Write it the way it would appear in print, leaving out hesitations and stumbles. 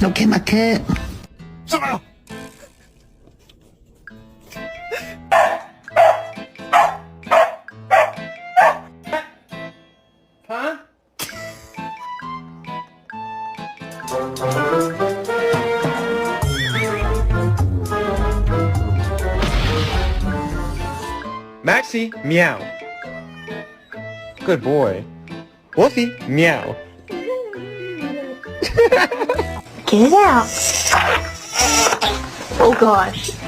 Okay, my cat. Huh? Maxie, meow. Good boy. Wolfie, meow. Get it out. Oh gosh.